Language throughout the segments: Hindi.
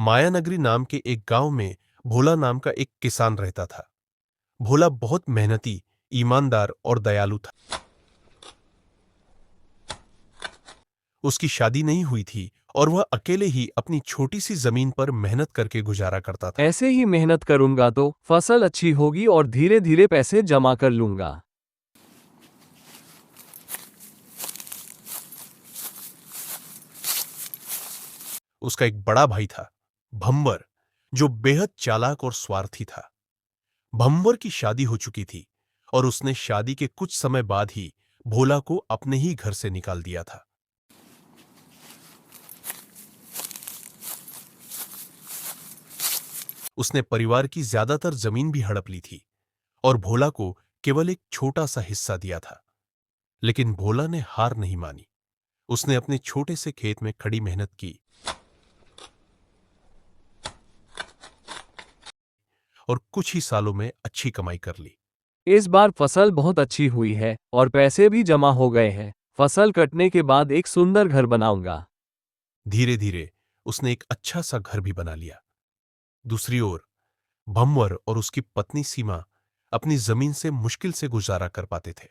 मायानगरी नाम के एक गांव में भोला नाम का एक किसान रहता था। भोला बहुत मेहनती, ईमानदार और दयालु था। उसकी शादी नहीं हुई थी और वह अकेले ही अपनी छोटी सी जमीन पर मेहनत करके गुजारा करता था। ऐसे ही मेहनत करूंगा तो फसल अच्छी होगी और धीरे धीरे पैसे जमा कर लूंगा। उसका एक बड़ा भाई था, भंवर, जो बेहद चालाक और स्वार्थी था। भंवर की शादी हो चुकी थी और उसने शादी के कुछ समय बाद ही भोला को अपने ही घर से निकाल दिया था। उसने परिवार की ज्यादातर जमीन भी हड़प ली थी और भोला को केवल एक छोटा सा हिस्सा दिया था। लेकिन भोला ने हार नहीं मानी। उसने अपने छोटे से खेत में कड़ी मेहनत की और कुछ ही सालों में अच्छी कमाई कर ली। इस बार फसल बहुत अच्छी हुई है और पैसे भी जमा हो गए हैं। फसल कटने के बाद एक सुंदर घर बनाऊंगा। धीरे धीरे उसने एक अच्छा सा घर भी बना लिया। दूसरी ओर भंवर और उसकी पत्नी सीमा अपनी जमीन से मुश्किल से गुजारा कर पाते थे।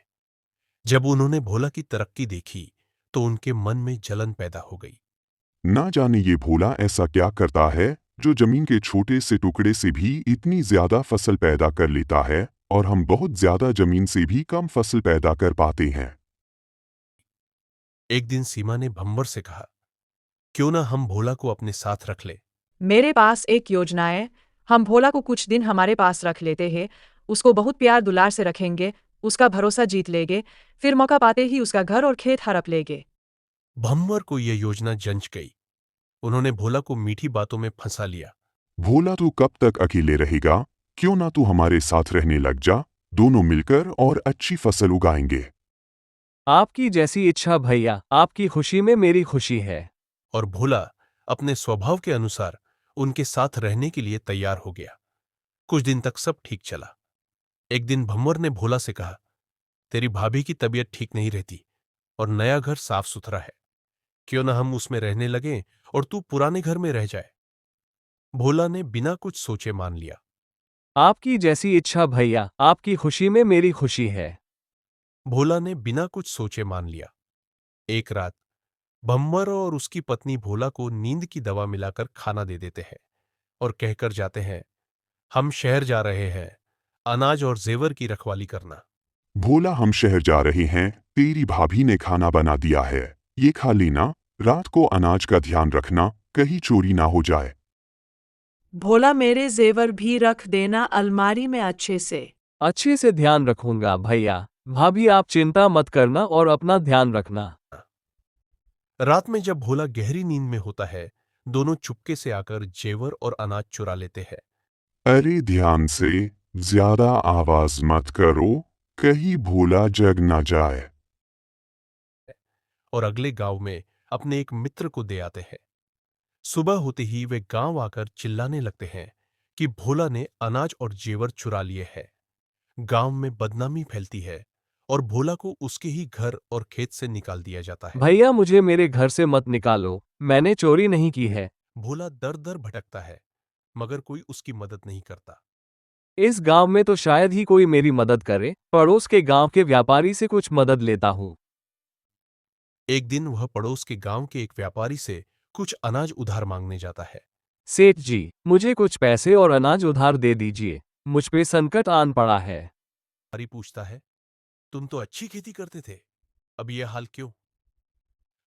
जब उन्होंने भोला की तरक्की देखी तो उनके मन में जलन पैदा हो गई। ना जाने ये भोला ऐसा क्या करता है जो जमीन के छोटे से टुकड़े से भी इतनी ज्यादा फसल पैदा कर लेता है और हम बहुत ज्यादा जमीन से भी कम फसल पैदा कर पाते हैं। एक दिन सीमा ने भंवर से कहा, क्यों ना हम भोला को अपने साथ रख ले। मेरे पास एक योजना है। हम भोला को कुछ दिन हमारे पास रख लेते हैं, उसको बहुत प्यार दुलार से रखेंगे, उसका भरोसा जीत लेंगे, फिर मौका पाते ही उसका घर और खेत हड़प लेंगे। भंवर को यह योजना जंच गई। उन्होंने भोला को मीठी बातों में फंसा लिया। भोला तू कब तक अकेले रहेगा? क्यों ना तू हमारे साथ रहने लग जा, दोनों मिलकर और अच्छी फसल उगाएंगे। आपकी जैसी इच्छा भैया, आपकी खुशी में मेरी खुशी है। और भोला अपने स्वभाव के अनुसार उनके साथ रहने के लिए तैयार हो गया। कुछ दिन तक सब ठीक चला। एक दिन भंवर ने भोला से कहा, तेरी भाभी की तबीयत ठीक नहीं रहती और नया घर साफ सुथरा है, क्यों ना हम उसमें रहने लगें और तू पुराने घर में रह जाए। भोला ने बिना कुछ सोचे मान लिया। आपकी जैसी इच्छा भैया, आपकी खुशी में मेरी खुशी है। भोला ने बिना कुछ सोचे मान लिया। एक रात भंवर और उसकी पत्नी भोला को नींद की दवा मिलाकर खाना दे देते हैं और कहकर जाते हैं, हम शहर जा रहे हैं, अनाज और जेवर की रखवाली करना। भोला हम शहर जा रहे हैं, तेरी भाभी ने खाना बना दिया है, ये खा लेना, रात को अनाज का ध्यान रखना, कहीं चोरी ना हो जाए। भोला मेरे जेवर भी रख देना अलमारी में अच्छे से ध्यान रखूंगा भैया। भाभी आप चिंता मत करना और अपना ध्यान रखना। रात में जब भोला गहरी नींद में होता है, दोनों चुपके से आकर जेवर और अनाज चुरा लेते हैं। अरे ध्यान से, ज्यादा आवाज मत करो, कहीं भोला जग ना जाए। और अगले गांव में अपने एक मित्र को दे आते हैं। सुबह होते ही वे गांव आकर चिल्लाने लगते हैं कि भोला ने अनाज और जेवर चुरा लिए हैं। गांव में बदनामी फैलती है और भोला को उसके ही घर और खेत से निकाल दिया जाता है। भैया मुझे मेरे घर से मत निकालो, मैंने चोरी नहीं की है। भोला दर दर भटकता है मगर कोई उसकी मदद नहीं करता। इस गांव में तो शायद ही कोई मेरी मदद करे। पड़ोस के गांव के व्यापारी से कुछ मदद लेता हूँ। एक दिन वह पड़ोस के गांव के एक व्यापारी से कुछ अनाज उधार मांगने जाता है। सेठ जी, मुझे कुछ पैसे और अनाज उधार दे दीजिए, मुझ पे संकट आन पड़ा है। व्यापारी पूछता है, तुम तो अच्छी खेती करते थे, अब यह हाल क्यों?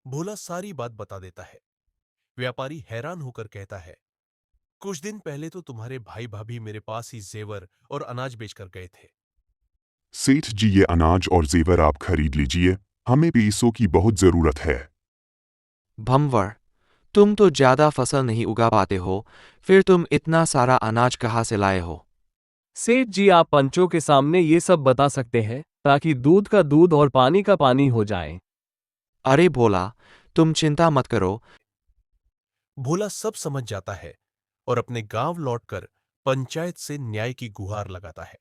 भोला सारी बात बता देता है। व्यापारी हैरान होकर कहता है, कुछ दिन पहले तो तुम्हारे भाई भाभी मेरे पास ही जेवर और अनाज बेचकर गए थे। सेठ जी ये अनाज और जेवर आप खरीद लीजिए, हमें पैसों की बहुत जरूरत है। भंवर, तुम तो ज्यादा फसल नहीं उगा पाते हो, फिर तुम इतना सारा अनाज कहाँ से लाए हो? सेठ जी आप पंचों के सामने ये सब बता सकते हैं ताकि दूध का दूध और पानी का पानी हो जाए। अरे भोला, तुम चिंता मत करो। भोला सब समझ जाता है और अपने गांव लौटकर पंचायत से न्याय की गुहार लगाता है।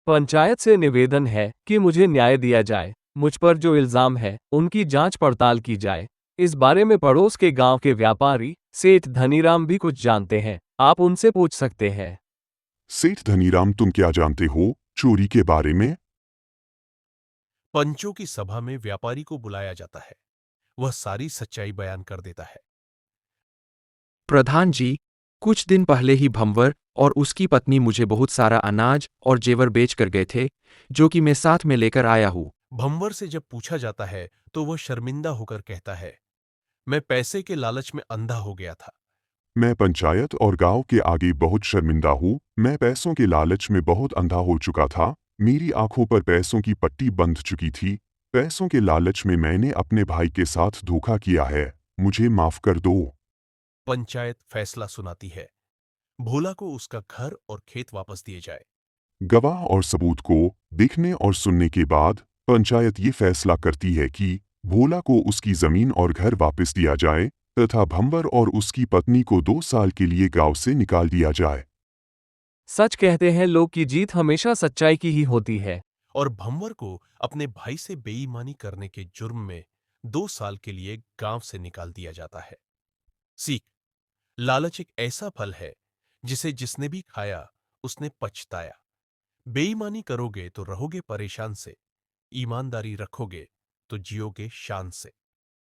पंचायत से निवेदन है कि मुझे न्याय दिया जाए, मुझ पर जो इल्जाम है उनकी जांच पड़ताल की जाए। इस बारे में पड़ोस के गांव के व्यापारी सेठ धनीराम भी कुछ जानते हैं, आप उनसे पूछ सकते हैं। सेठ धनीराम, तुम क्या जानते हो चोरी के बारे में? पंचों की सभा में व्यापारी को बुलाया जाता है। वह सारी सच्चाई बयान कर देता है। प्रधान जी, कुछ दिन पहले ही भंवर और उसकी पत्नी मुझे बहुत सारा अनाज और जेवर बेच कर गए थे, जो कि मैं साथ में लेकर आया हूँ। भंवर से जब पूछा जाता है तो वह शर्मिंदा होकर कहता है, मैं पैसे के लालच में अंधा हो गया था। मैं पंचायत और गांव के आगे बहुत शर्मिंदा हूँ। मैं पैसों के लालच में बहुत अंधा हो चुका था। मेरी आंखों पर पैसों की पट्टी बंध चुकी थी। पैसों के लालच में मैंने अपने भाई के साथ धोखा किया है। मुझे माफ कर दो। पंचायत फैसला सुनाती है, भोला को उसका घर और खेत वापस दिए जाए। गवाह और सबूत को देखने और सुनने के बाद पंचायत ये फैसला करती है कि भोला को उसकी जमीन और घर वापस दिया जाए तथा भंवर और उसकी पत्नी को 2 साल के लिए गांव से निकाल दिया जाए। सच कहते हैं लोग कि जीत हमेशा सच्चाई की ही होती है। और भंवर को अपने भाई से बेईमानी करने के जुर्म में 2 साल के लिए गांव से निकाल दिया जाता है। सीख, लालच एक ऐसा फल है जिसे जिसने भी खाया उसने पछताया। बेईमानी करोगे तो रहोगे परेशान से, ईमानदारी रखोगे तो जियोगे शान से।